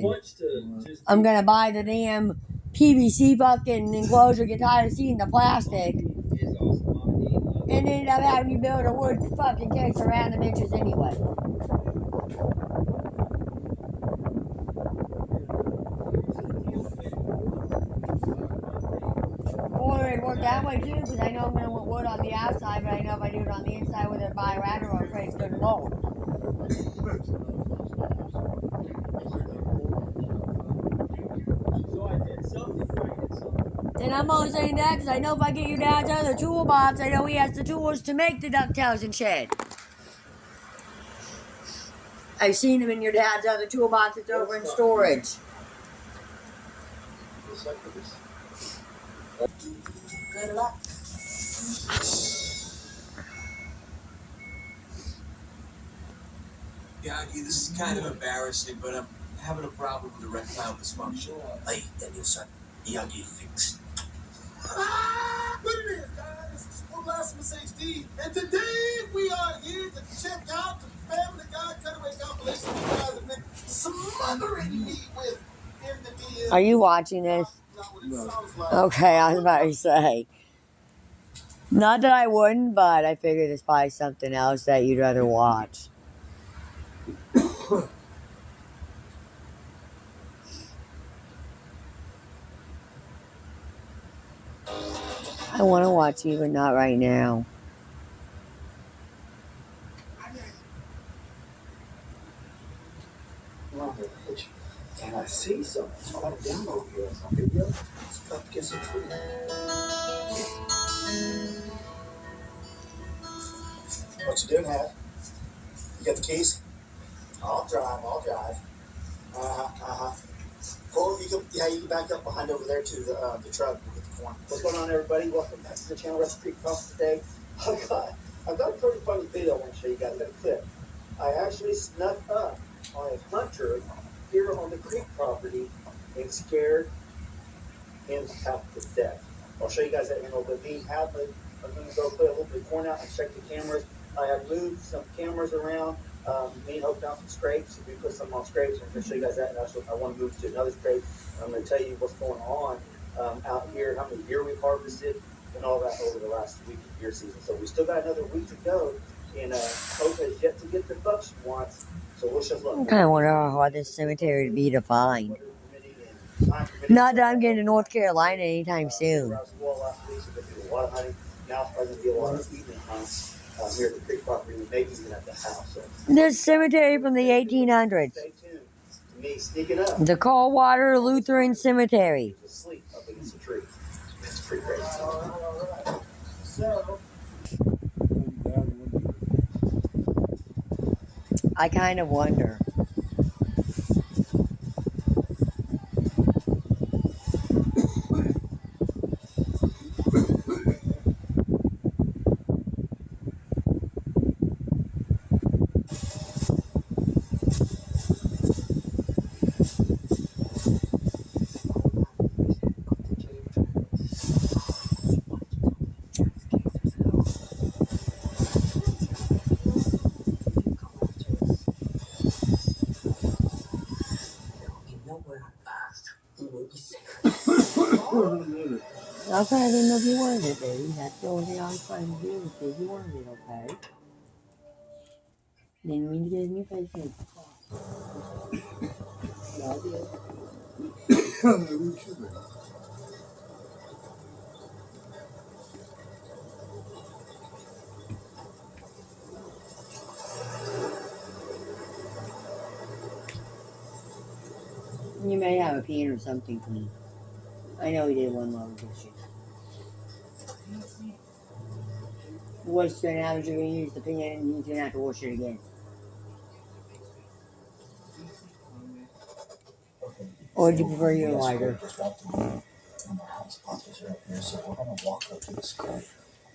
happen. I'm gonna buy the damn PVC fucking enclosure, get tired of seeing the plastic, and end up having you build a wood fucking case around the benches anyway. Or it'd work that way too, because I know I'm gonna want wood on the outside, but I know if I do it on the inside with a bilateral, I'm afraid it's gonna mold. And I'm only saying that because I know if I get your dad's other toolbox, I know he has the tools to make the ducktails and shed. I've seen him in your dad's other toolbox that's over in storage. Good luck. Yeah, this is kind of embarrassing, but I'm having a problem with erectile dysfunction. Hey, Danielson, Yagi fix. What it is, guys? This is Full Blasphemous HD, and today we are here to check out the Family Guy cutaway compilation you guys have been smothering me with in the DM. Are you watching this? No. Okay, I was about to say. Not that I wouldn't, but I figured it's probably something else that you'd rather watch. I want to watch you, but not right now. Can I see something? It's quite a download here. Some video. It's up against a tree. What you doing, Hat? You got the keys? I'll drive. Well, you can back up behind over there to the truck. We'll get the corn. What's going on, everybody? Welcome back to the channel, Rusty Creek Coffee today. I've got a pretty funny video I want to show you guys. I've got a clip. I actually snuck up on a hunter here on the creek property and scared him half to death. I'll show you guys that in a little bit. I'm going to go put a little bit of corn out and check the cameras. I have moved some cameras around. Me and Hope found some scrapes. We put some on scrapes. I'm going to show you guys that. And I want to move to another scrape. I'm going to tell you what's going on out here, how many deer we've harvested, and all that over the last week of deer season. So we still got another week to go. And Hope has yet to get the buck she wants. So wish us luck. I kind of wonder how hard this cemetery would be to find. Not that I'm getting to North Carolina anytime soon. Now it's probably going to be a lot of evening hunts here at the creek property, maybe even at the house. So. This cemetery from the 1800s. Stay tuned to me sneaking up. The Coldwater Lutheran Cemetery. He was asleep up against a tree. It's pretty crazy. So, I kind of wonder. Okay, I didn't know if you wanted it, baby. That's the only thing I was trying to do. Is if you wanted it, okay? Didn't mean to get in your face. No, I did. You may have a pen or something for me. I know he did one load this year. What's going to happen is you're going to use the pen and you're going to have to wash it again. Or do you prefer your lighter? So we're going to walk up to the scrape,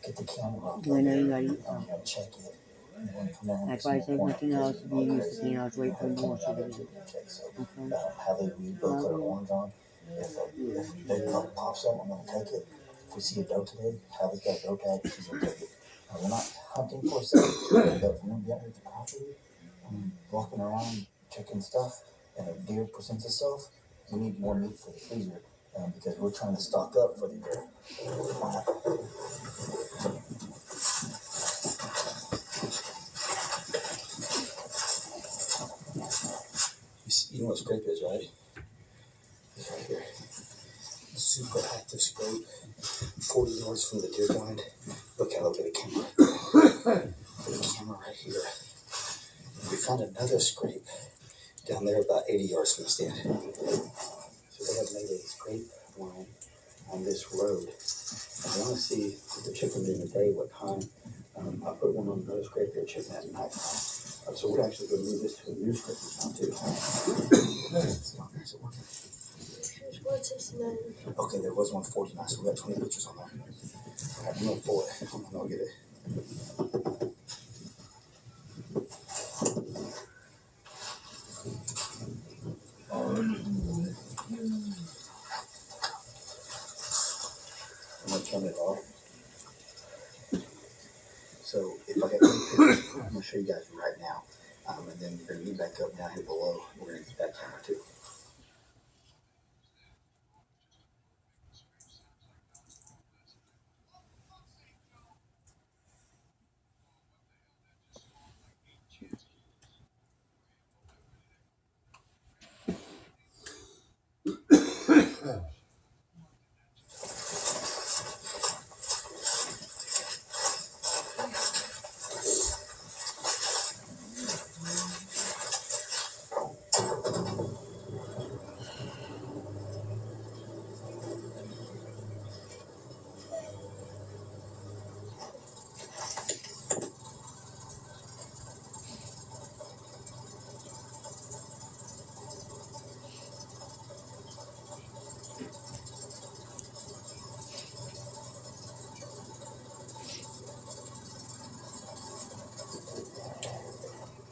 get the camera up, I know you got to eat and check it. That's why I said nothing else. If you use the pen, I'll just wait for you to wash it again. Okay? Have they both their horns on? If they pops up, I'm going to take it. If we see a doe today, Hallie's got a doe tag, she's going to take it. We're not hunting for a second, but when we get to the property, walking around, checking stuff, and a deer presents itself, we need more meat for the freezer because we're trying to stock up for the deer. You know what scrape is, right? It's right here. Super active scrape, 40 yards from the deer blind. Look at the camera. The camera right here. We found another scrape down there about 80 yards from the stand. So they have made a scrape line on this road. I want to see if the chicken during the day, what time. I put one on another scrape here, chicken at night. So we're actually going to move this to a new scrape now too. It's not nice. 169. Okay, there was 149, so we got 20 pictures on there. I have no for it. I'm gonna get it. I'm gonna turn it off. So if I get 20 pictures, I'm gonna show you guys right now. And then you're gonna get back up down here below. We're gonna get that camera too.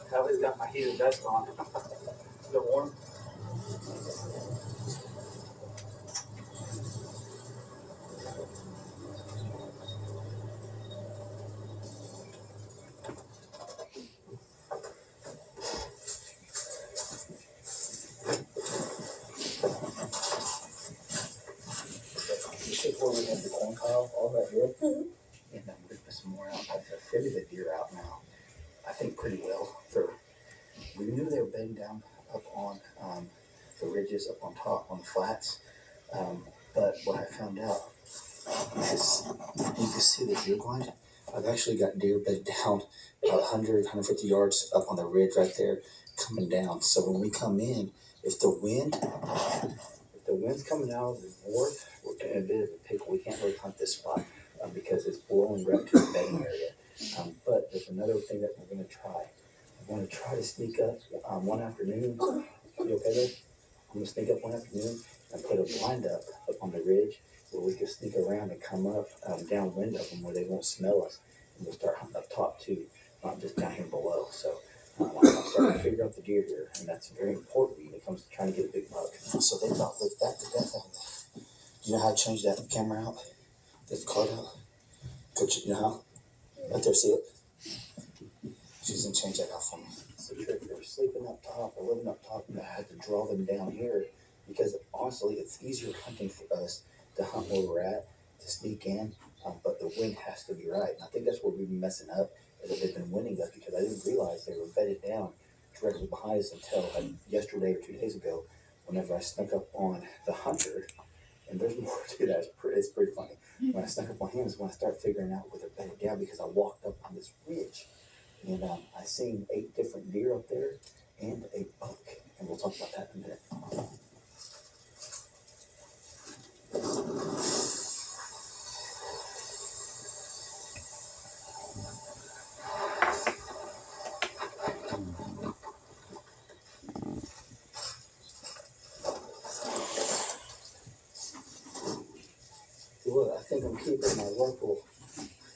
Kelly's got my heated vest on. Is it warm? This is where we have the corn pile all right here. And then we're gonna put some more out. I've fitted the deer out now. I think pretty well. We knew they were bedding down up on the ridges up on top on the flats. But what I found out is you can see the deer blind. I've actually got deer bedded down about 100, 150 yards up on the ridge right there coming down. So when we come in, if the wind's coming out of the north, we're in a bit of a pickle. We can't really hunt this spot because it's blowing right to the bedding area. But there's another thing that we're going to try. I'm going to try to sneak up one afternoon. You okay there? I'm going to sneak up one afternoon and put a blind up on the ridge where we can sneak around and come up downwind of them where they won't smell us. And we'll start hunting up top too, not just down here below. So I'm starting to figure out the deer here, and that's very important when it comes to trying to get a big buck. So they about looked that to death out there. Do you know how to change that camera out? The card out? Coach, you know how? Right there, see it? She's gonna change that out for me. So they were sleeping up top or living up top, and I had to draw them down here because honestly, it's easier hunting for us to hunt where we're at, to sneak in, but the wind has to be right. And I think that's where we've been messing up, is that they've been winding us because I didn't realize they were bedded down directly behind us until yesterday or 2 days ago, whenever I snuck up on the hunter. And there's more to that. It's pretty funny. When I snuck up on him is when I started figuring out where they're bedded down because I walked up on this ridge. And I seen 8 different deer up there and a buck. And we'll talk about that in a minute. Look, I think I'm keeping my local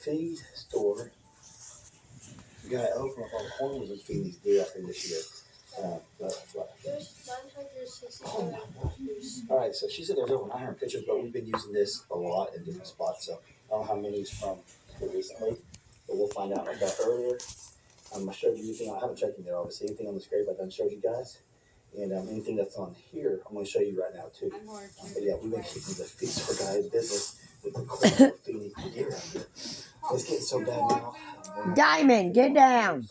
feed store. The guy opened up on the corner was feeding these deer out here this year. There's 965. All right, so she said there's over 900 pictures, but we've been using this a lot in different spots. So I don't know how many is from recently, but we'll find out. Like that earlier, I showed you anything. I haven't checked in there, obviously. Anything on the scrape I done showed you guys. And anything that's on here, I'm going to show you right now too. But yeah, we've been keeping the feed store guys busy with the corn feeding deer out here. It's getting so bad now. Diamond, get down.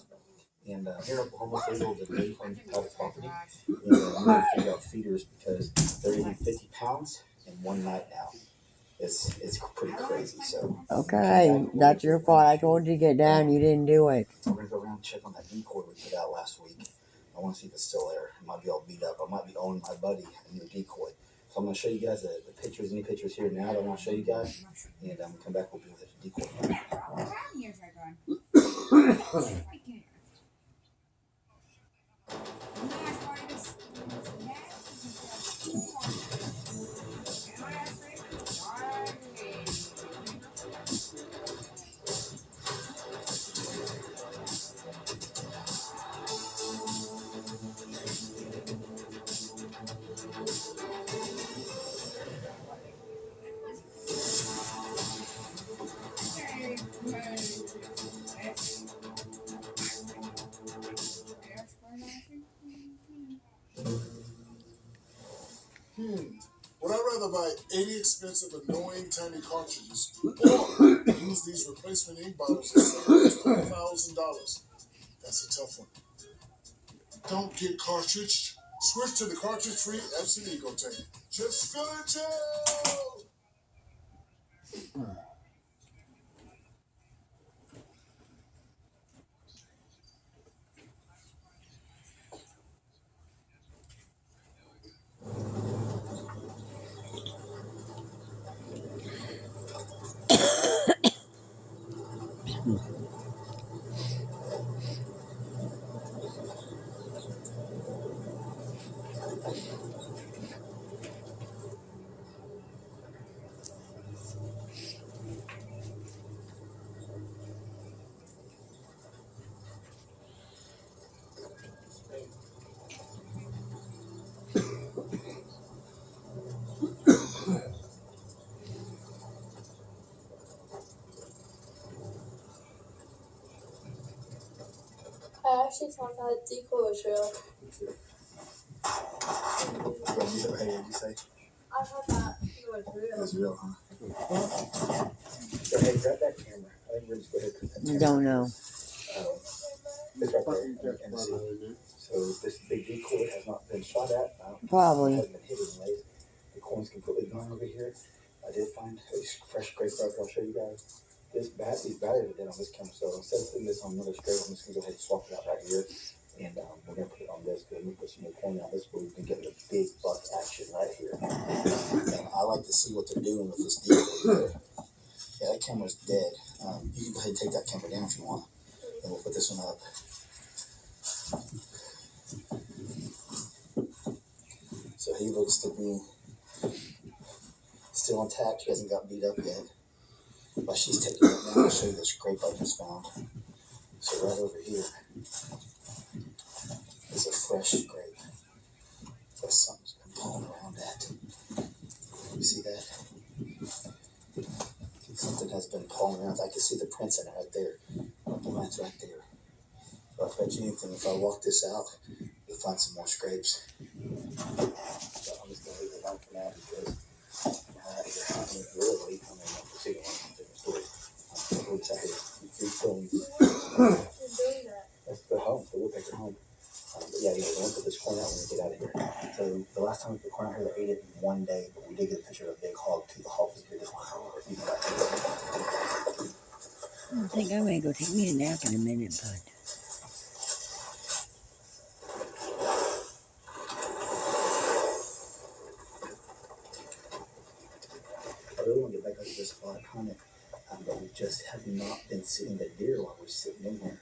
And here in Oklahoma, it's legal to leave on private property. And I'm going to figure out feeders because they're eating 50 pounds in one night now. It's pretty crazy. So Okay, that's your fault. I told you to get down. You didn't do it. we're going to go around and check on that decoy we put out last week. I want to see if it's still there. It might be all beat up. I might be owing my buddy a new decoy. So I'm going to show you guys the pictures, any pictures here now that I want to show you guys. And I'm going to come back, we'll be with the decoy. Would I rather buy 80 expensive, annoying, tiny cartridges or use these replacement ink bottles and save $12,000? That's a tough one. Don't get cartridged. Switch to the cartridge-free Epson EcoTank. Just fill it, Joe! I actually found that decoy was real. Hey, what did you say? I thought that it was It real. was real, huh? So, hey, grab that camera. I think we're just going to put that camera. Don't know. It's right there in the sea. So this big decoy has not been shot at. Probably. It hasn't been hit anyways. The corn's completely gone over here. I did find a fresh scrape rubber. I'll show you guys. These batteries are dead on this camera. So instead of putting this on another scrape, I'm just going to go ahead and swap it out right here. And we're going to put it on this. But let me put some more corn out this way. We can get the big buck action right here. And I like to see what they're doing with this decoy. Yeah, that camera's dead. You can go ahead and take that camera down if you want. And we'll put this one up. So he looks to be still intact. He hasn't got beat up yet. But she's taking it now. I'll show you the scrape I just found. So right over here is a fresh scrape. That's something's been pulling around at. You see that? Something has been pulling around. I can see the prints in it right there. The line's right there. But I bet you anything, if I walk this out, you'll find some more scrapes. So I'm just going to leave it alone for now because really, I mean, we'll see one different story. What's out here? Refilling. That's the home, the woodpecker home. But yeah, we're going to put this corn out when we get out of here. So the last time we put corn out here, they ate it in one day, but we did get a picture of a big hog too. The hog was big as one. I think I'm going to go take me a nap in a minute, bud. I really want to get back up to this spot, but we just have not been seeing the deer while we're sitting in here.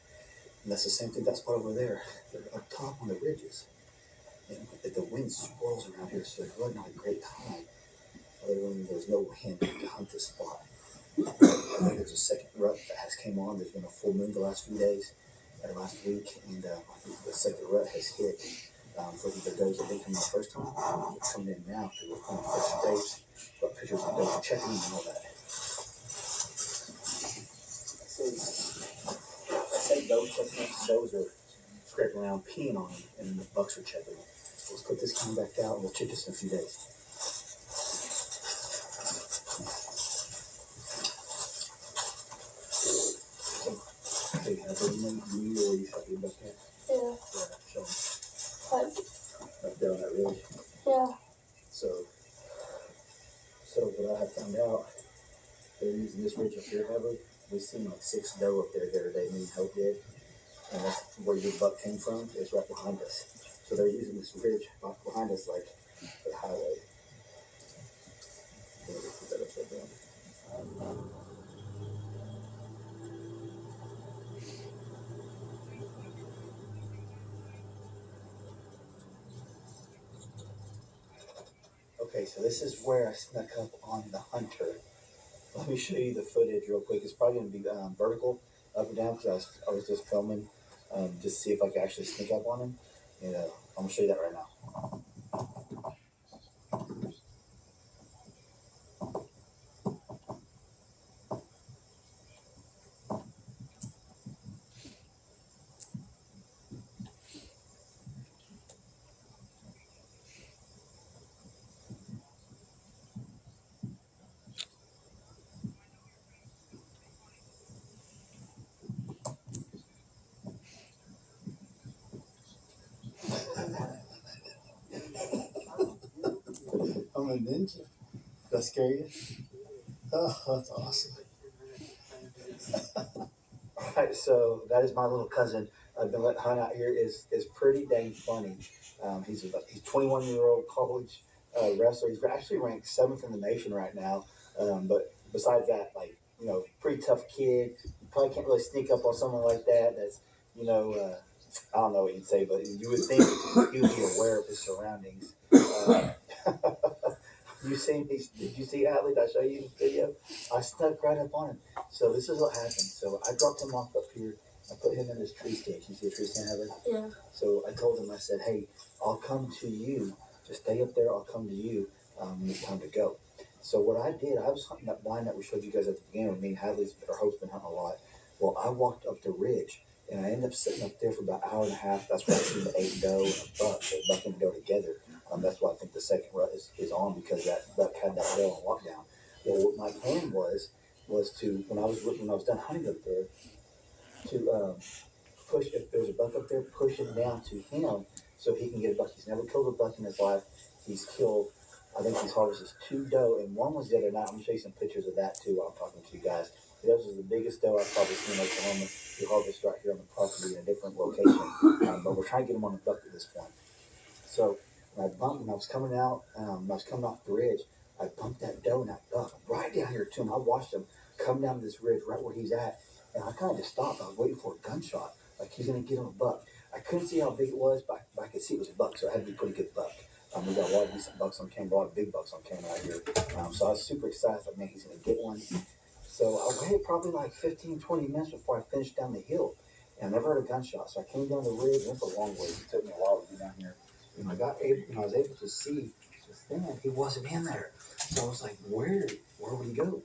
And that's the same thing, that spot over there. They're up top on the ridges. And the wind swirls around here, so it's really not a great time. Other than there's no wind to hunt this spot. I think there's a second rut that has came on. There's been a full moon the last few days, or last week, and I think the second rut has hit. For the does that didn't come in the first time, they're coming in now because we're pulling fresh scrapes. Got pictures of the does, checking them and all that. I say those checking them, those are scraping around, peeing on them, and then the bucks are checking them. let's put this can back out and we'll check this in a few days. Hey, have you knew where you shot your buck at? Yeah. Yeah, show me. Like, Right there on that ridge. yeah. So what I have found out, they're using this ridge up here heavily. We've seen like 6 doe up there the other day, me and Hope did. And that's where your buck came from, is right behind us. So they're using this ridge right behind us like the highway. Yeah, we'll put that up there, down. Okay, so this is where I snuck up on the hunter. Let me show you the footage real quick. It's probably going to be vertical, up and down, because I was just filming just to see if I could actually sneak up on him. And I'm going to show you that right now. I'm a ninja. That scare you? Oh, that's awesome. Alright, so that is my little cousin. I've been letting hunt out here. Is pretty dang funny. He's 21-year-old college wrestler. He's actually ranked 7th in the nation right now. But besides that, like, you know, pretty tough kid. You probably can't really sneak up on someone like that. That's, you know, I don't know what you'd say, but you would think he would be aware of his surroundings. Did you see Atlee? Did I show you the video? I snuck right up on him. So this is what happened. So I dropped him off up here. I put him in this tree stand. You see a tree stand, Heather? Yeah. So I told him, I said, hey, I'll come to you. Just stay up there. I'll come to you when it's time to go. So what I did, I was hunting that blind that we showed you guys at the beginning. Me and Hadley's, our host, been hunting a lot. Well, I walked up the ridge, and I ended up sitting up there for about an hour and a half. That's where I seen the 8 doe and a buck. The buck and doe together. That's why I think the second rut is on, because that buck had that doe on lockdown. Well, what my plan was to, when I was done hunting up there, to push, if there's a buck up there, push it down to him so he can get a buck. He's never killed a buck in his life. He's killed, I think he's harvested 2 doe, and one was the other night. I'm gonna show you some pictures of that too while I'm talking to you guys. That was the biggest doe I've probably seen in Oklahoma. He harvested right here on the property in a different location, but we're trying to get him on the buck at this point. So when I was coming out, when I was coming off the ridge, I bumped that doe and that buck right down here to him. I watched him come down this ridge right where he's at, and I kind of just stopped. I was waiting for a gunshot, like he's gonna get on a buck. I couldn't see how big it was, but I could see it was a buck, so it had to be a pretty good buck. We got a lot of decent bucks on camera, a lot of big bucks on camera out here. So I was super excited, like, man, he's gonna get one. So I waited probably like 15, 20 minutes before I finished down the hill, and I never heard a gunshot. So I came down the ridge, went the long way. It took me a while to get down here. And I was able to see this thing, he wasn't in there. So I was like, where would he go?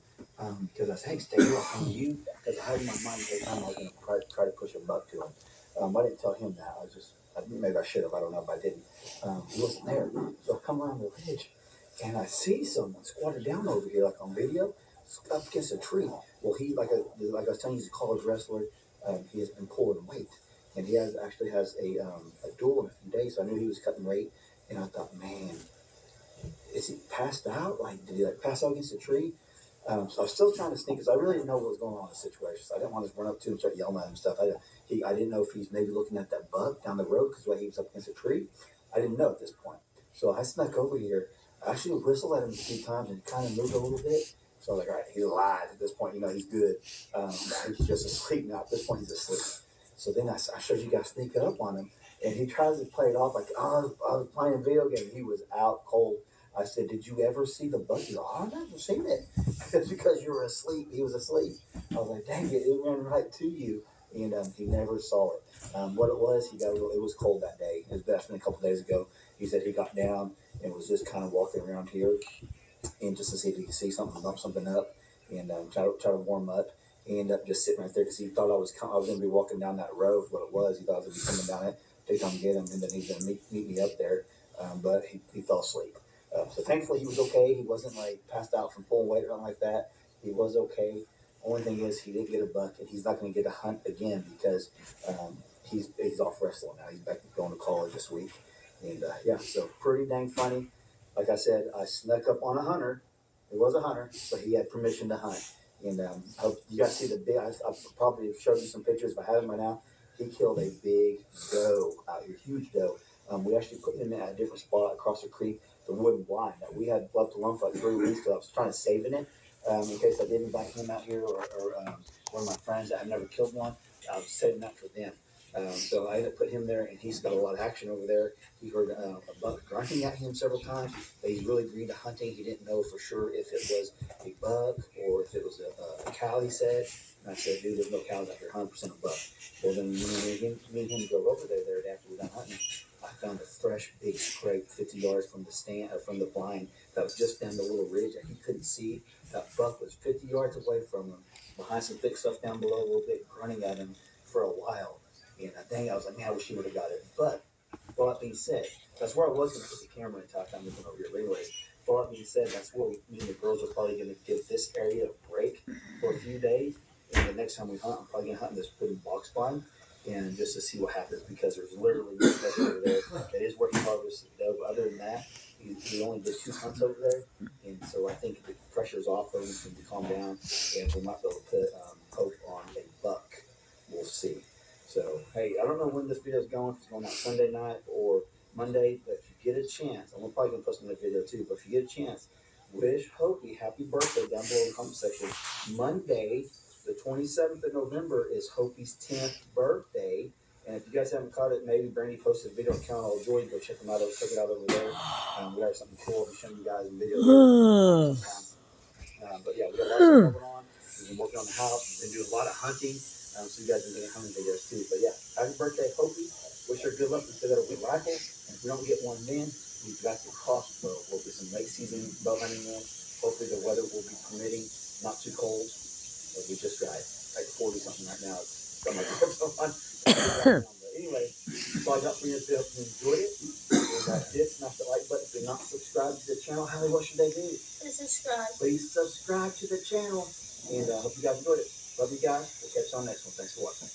Because I said, hey, stay here, I'll come to you. Because I had in my mind every time I was going to try to push a buck to him. I didn't tell him that. Maybe I should have, I don't know, but I didn't. He wasn't there. So I come around the ridge, and I see someone squatted down over here, like on video, up against a tree. Well, he, like I was telling you, he's a college wrestler. He has been pulling weight. And he actually has a duel in a few days, so I knew he was cutting weight. And I thought, man, is he passed out? Like, did he pass out against a tree? So I was still trying to sneak, because I really didn't know what was going on in the situation. So I didn't want to run up to him and start yelling at him and stuff. I didn't know if he's maybe looking at that buck down the road, because he was up against a tree. I didn't know at this point. So I snuck over here. I actually whistled at him a few times, and he kind of moved a little bit. So I was like, all right, he's alive at this point. You know, he's good. He's just asleep now. At this point, he's asleep. So then I showed you guys sneaking up on him, and he tries to play it off like, oh, I was playing a video game. He was out cold. I said, did you ever see the buck? He's like, oh, I've never seen it. It's because you were asleep. He was asleep. I was like, dang it ran right to you. And he never saw it. What it was, it was cold that day. It was been a couple days ago. He said he got down and was just kind of walking around here, and just to see if he could see something, bump something up, and try to warm up. He ended up just sitting right there because he thought I was going to be walking down that road. What it was, he thought I was going to be coming down it, take time to get him, and then he's going to meet me up there. but he fell asleep. So thankfully he was okay. He wasn't like passed out from pulling weight or anything like that. He was okay. Only thing is he didn't get a buck, and he's not going to get a hunt again because he's off wrestling now. He's back going to college this week, and yeah, so pretty dang funny. Like I said, I snuck up on a hunter. It was a hunter, so he had permission to hunt. And I hope you guys see the big. I probably have showed you some pictures if I have them right now. He killed a big doe out here, huge doe. We actually put him at a different spot across the creek, the wooden blind that we had left alone for like 3 weeks because I was trying to save it in case I did invite him out here or one of my friends that had never killed one. I was saving that for them. So I ended up putting him there, and he's got a lot of action over there. He heard a buck grunting at him several times, but he really agreed to hunting. He didn't know for sure if it was a buck or if it was a cow, he said. And I said, dude, there's no cows out here, 100% a buck. Well, then me and him drove over there after we were done hunting. I found a fresh big scrape 50 yards from the blind that was just down the little ridge that he couldn't see. That buck was 50 yards away from him, behind some thick stuff down below, a little bit, grunting at him for a while. And I was like, man, I wish he would have got it. But all that being said, that's where I was going to put the camera until I'm looking over here. But anyways, all that being said, that's where me and the girls are probably going to give this area a break for a few days. And the next time we hunt, I'm probably going to hunt in this wooden box blind, and just to see what happens, because there's literally nothing over there. That is where he harvested the doe. But other than that, he only did 2 hunts over there. And so I think the pressure's off, everything's going to calm down, and we might be able to put hope on a buck. We'll see. So, hey, I don't know when this video is going, if it's going out Sunday night or Monday, but if you get a chance, I'm probably going to post another video too, but if you get a chance, wish Hopi happy birthday down below in the comment section. Monday, the 27th of November is Hopi's 10th birthday. And if you guys haven't caught it, maybe Brandy posted a video on Count All Joy. Go check it out over there. We got something cool. I'll be showing you guys in video. But yeah, we got a lot of stuff going on. We've been working on the house. We've been doing a lot of hunting. So you guys have been getting hunting videos too. But yeah, happy birthday, Hopi. Wish her good luck. We still got a good rifle. And if we don't get one then, we've got the crossbow. We'll get some late season bow hunting in. Hopefully the weather will be permitting, not too cold. But we just got like 40 something right now. It's got my gloves on. But anyway, that's all I got for you. If you enjoyed it, smash the like button. If you're not subscribed to the channel, Hallie, what should they do? Please subscribe to the channel. And I hope you guys enjoyed it. Love you guys. We'll catch you on the next one. Thanks for watching.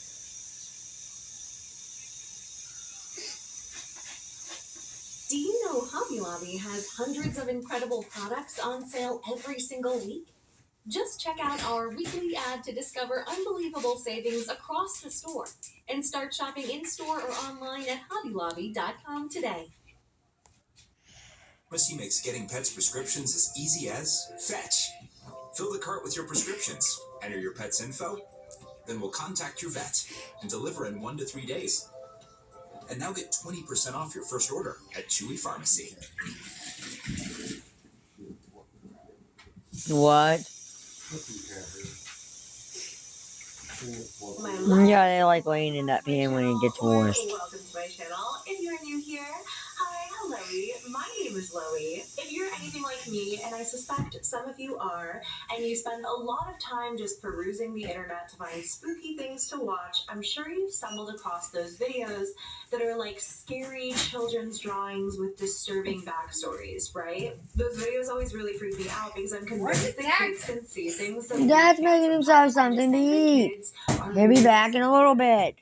Do you know Hobby Lobby has hundreds of incredible products on sale every single week? Just check out our weekly ad to discover unbelievable savings across the store and start shopping in-store or online at hobbylobby.com today. Pharmacy makes getting pets prescriptions as easy as fetch. Fill the cart with your prescriptions, enter your pet's info, then we'll contact your vet and deliver in 1 to 3 days. And now get 20% off your first order at Chewy Pharmacy. What? Yeah, they like laying in that pan when it gets washed. Welcome to my channel. If you're new here, hi, hello. My name is Loey. If you're anything like me, and I suspect some of you are, and you spend a lot of time just perusing the internet to find spooky things to watch, I'm sure you've stumbled across those videos that are like scary children's drawings with disturbing backstories, right? Those videos always really freak me out because I'm convinced that kids can see things that Dad's making himself something to eat. He'll be back in a little bit.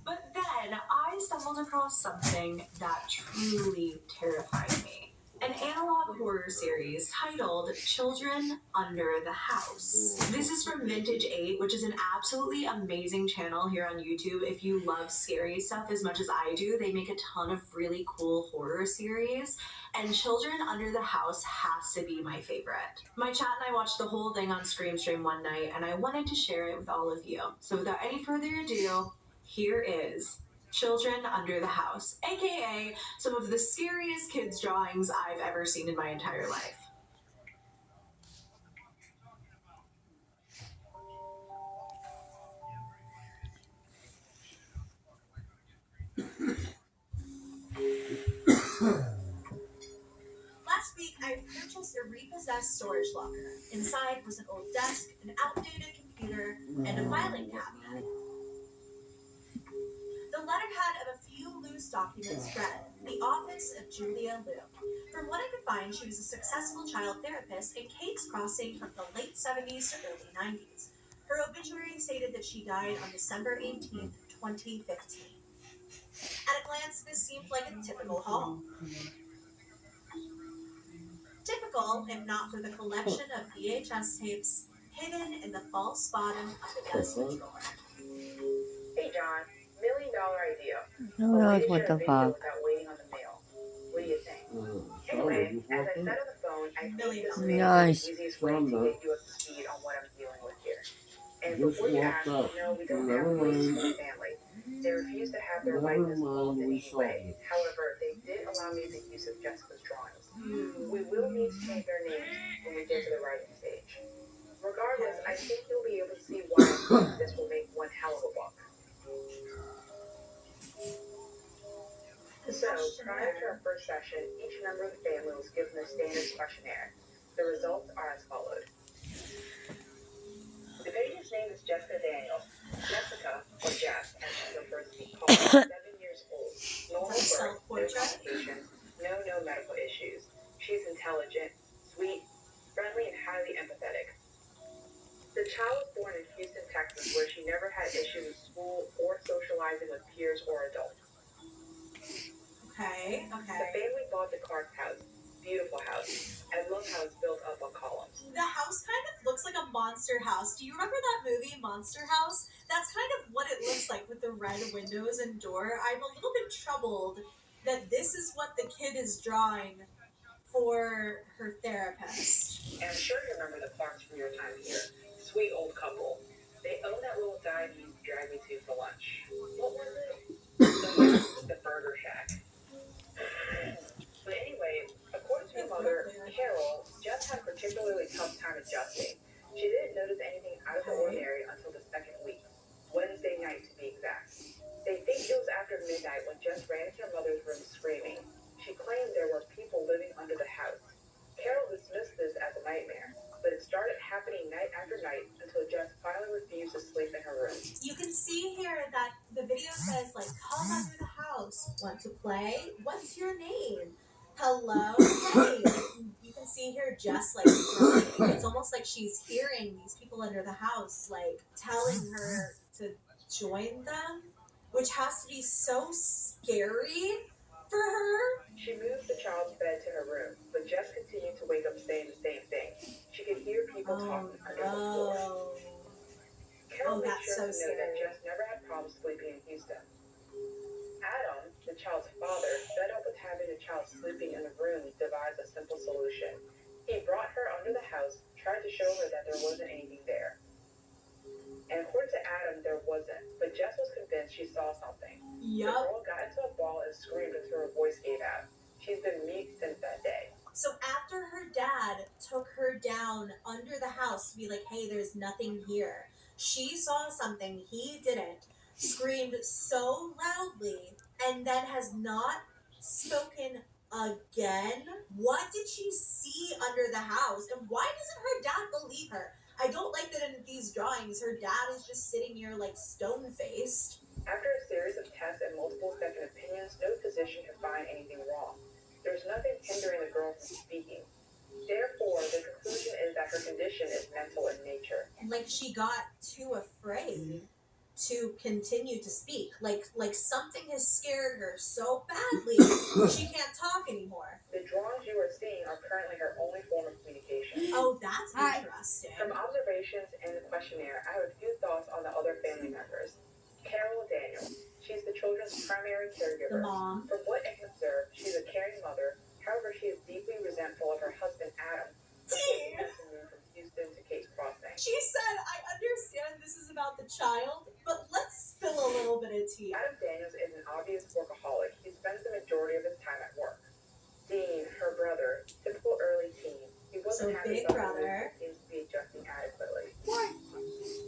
But then I stumbled across something that truly terrified me. An analog horror series titled Children Under the House. This is from Vintage 8, which is an absolutely amazing channel here on YouTube. If you love scary stuff as much as I do, they make a ton of really cool horror series, and Children Under the House has to be my favorite. My chat and I watched the whole thing on ScreamStream one night, and I wanted to share it with all of you. So without any further ado, here is Children Under the House, aka some of the scariest kids' drawings I've ever seen in my entire life. Last week, I purchased a repossessed storage locker. Inside was an old desk, an outdated computer, and a filing cabinet. The letterhead of a few loose news documents read, the office of Julia Liu. From what I could find, she was a successful child therapist in Kate's Crossing from the late 70s to early 90s. Her obituary stated that she died on December 18th, 2015. At a glance, this seemed like a typical home. Typical, if not for the collection of VHS tapes hidden in the false bottom of the desk drawer. Hey John, $1 million idea. Who knows what the fuck? Without waiting on the mail. What do you think? Anyway, as I said on the phone, I think this may be Nice. the easiest way to get you up to speed on what I'm dealing with here. And before you ask, no, we don't have a place for the family. They refuse to have their likeness involved in any way. However, they did allow me the use of Jessica's drawings. We will need to change their names when we get to the writing stage. Regardless, I think you'll be able to see why this will make one hell of a book. So, prior to our first session, each member of the family was given a standard questionnaire. The results are as followed. The patient's name is Jessica Daniels. Jessica, or Jess, as she prefers to be called, 7 years old. Normal birth, no complications, no medical issues. She's intelligent, sweet, friendly, and highly empathetic. The child was born in Houston, Texas, where she never had issues with school or socializing with peers or adults. Okay. The family bought the Clark house. Beautiful house. I love how it's built up on columns. The house kind of looks like a monster house. Do you remember that movie, Monster House? That's kind of what it looks like with the red windows and door. I'm a little bit troubled that this is what the kid is drawing for her therapist. And I'm sure you remember the Clarks from your time here. Sweet old couple. They own that little dive you used to drag me to for lunch. What was it? The Burger Shack. But anyway, according to her mother, Carol, Jess had a particularly tough time adjusting. She didn't notice anything out of the ordinary until the second week, Wednesday night to be exact. They think it was after midnight when Jess ran into her mother's room screaming. She claimed there were people living under the house. Carol dismissed this as a nightmare, but it started happening night after night until Jess finally refused to sleep in her room. You can see here that the video says, like, come under the house. Want to play? What's your name? Hello? Hey. You can see here Jess, like, it's almost like she's hearing these people under the house, like, telling her to join them, which has to be so scary for her. She moved the child's bed to her room, but Jess continued to wake up saying the same thing. She could hear people talking under the floor. Carol made sure to know that Jess never had problems sleeping in Houston. Adam, the child's father, fed up with having the child sleeping in the room, devised a simple solution. He brought her under the house, tried to show her that there wasn't anything there. And according to Adam, there wasn't, but Jess was convinced she saw something. The girl got into a ball and screamed until her voice gave out. She's been mute since that day. So after her dad took her down under the house to be like, hey, there's nothing here, she saw something he didn't, screamed so loudly, and then has not spoken again. What did she see under the house? And why doesn't her dad believe her? I don't like that in these drawings, her dad is just sitting here like stone-faced. After a series of tests and multiple second opinions, no physician could find anything wrong. There's nothing hindering the girl from speaking. Therefore, the conclusion is that her condition is mental in nature. Like she got too afraid to continue to speak. Like something has scared her so badly she can't talk anymore. The drawings you are seeing are currently her only form of communication. Oh, that's interesting. From observations and the questionnaire, I have a few thoughts on the other family members. Carol Daniels. She's the children's primary caregiver. The mom. From what I can observe, she's a caring mother. However, she is deeply resentful of her husband, Adam, who has to move from Houston to Kate's Crossing. She said, I understand this is about the child, but let's spill a little bit of tea. Adam Daniels is an obvious workaholic. He spends the majority of his time at work. Dean, her brother, typical early teen. He wasn't happy about the seems to be adjusting adequately. What?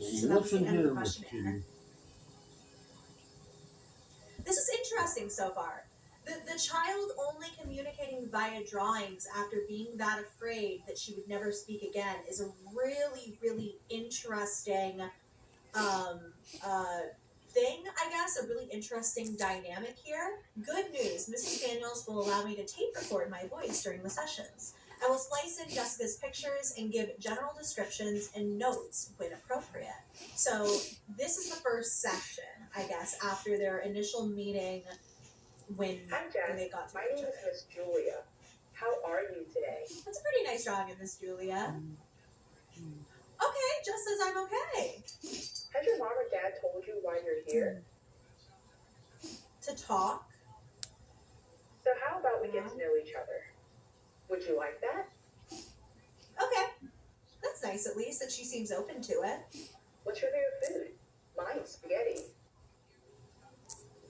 Listen here, Miss Kitty. This is interesting so far. The child only communicating via drawings after being that afraid that she would never speak again is a really, really interesting thing, I guess, a really interesting dynamic here. Good news, Mrs. Daniels will allow me to tape record my voice during the sessions. I will splice in Jessica's pictures and give general descriptions and notes when appropriate. So this is the first session, I guess, after their initial meeting when Hi, Jess. they got to My each name is other. Miss Julia. How are you today? That's a pretty nice drawing of Miss Julia. Okay, Jess says I'm okay. Has your mom or dad told you why you're here? To talk. So how about we get to know each other? Would you like that? Okay. That's nice, at least, that she seems open to it. What's your favorite food? Mine's spaghetti.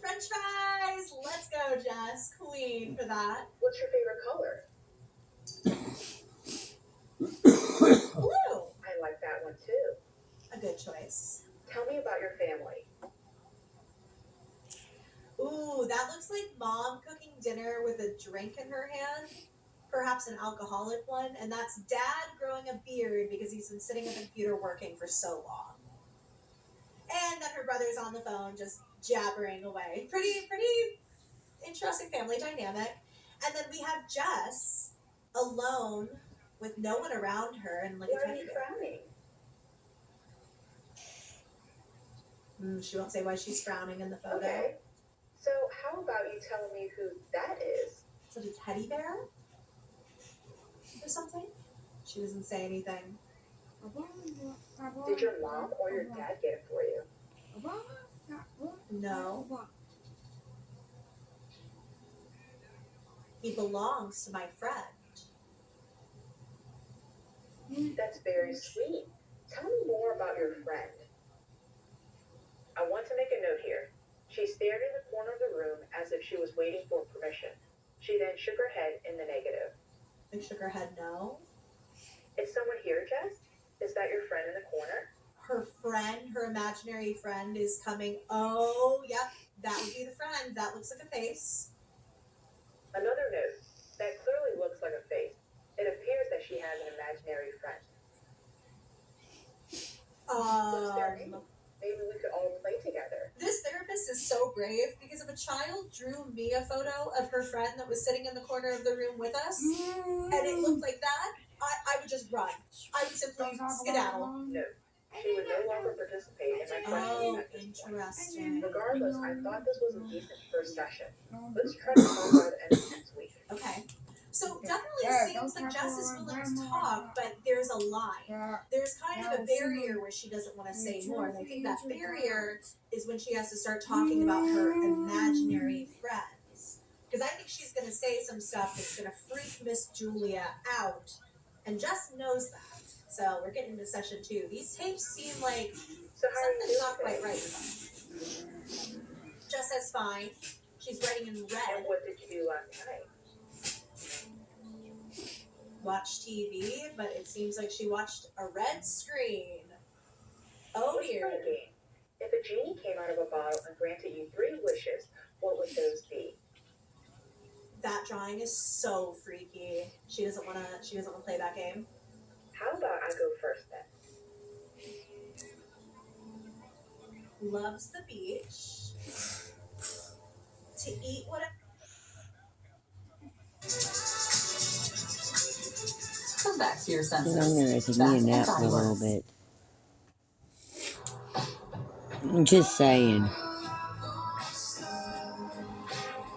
French fries! Let's go, Jess. Queen for that. What's your favorite color? Blue! I like that one too. A good choice. Tell me about your family. Ooh, that looks like mom cooking dinner with a drink in her hand. Perhaps an alcoholic one. And that's dad growing a beard because he's been sitting at the computer working for so long. And then her brother's on the phone just jabbering away. Pretty interesting family dynamic. And then we have Jess alone with no one around her and like Why a are teddy you bear. frowning? She won't say why she's frowning in the photo. Okay. So how about you tell me who that is? Is it a teddy bear? Or something? She doesn't say anything. Did your mom or your dad get it for you? No. He belongs to my friend. That's very sweet. Tell me more about your friend. I want to make a note here. She stared in the corner of the room as if she was waiting for permission. She then shook her head in the negative. Like shook her head no. Is someone here, Jess? Is that your friend in the corner? Her friend, her imaginary friend is coming. Oh, yep. That would be the friend. That looks like a face. Another note. That clearly looks like a face. It appears that she has an imaginary friend. What's their name? Maybe we could all play together. This therapist is so brave because if a child drew me a photo of her friend that was sitting in the corner of the room with us and it looked like that, I would just run. I would simply skedaddle. No. She would no longer participate in my Oh, questioning at this point. interesting. Regardless, I thought this was a decent first session. Let's try to talk by the end of next week. Okay. So definitely seems like Jess is willing to talk, but there's a line. There's kind of a barrier where she doesn't want to say more. And I think that barrier is when she has to start talking about her imaginary friends. Because I think she's going to say some stuff that's going to freak Miss Julia out. And Jess knows that. So we're getting into session 2. These tapes seem like So how are you something's doing not quite today? right with them. Jess says fine. She's writing in And red. what did you do last night? Watch TV, but it seems like she watched a red screen. Oh Let's dear. play a game. If a genie came out of a bottle and granted you 3 wishes, what would those be? That drawing is so freaky. She doesn't wanna play that game. How about I go first then? Loves the beach. To eat whatever. Come back to your senses. I'm gonna take me a nap for a little bit. Just saying.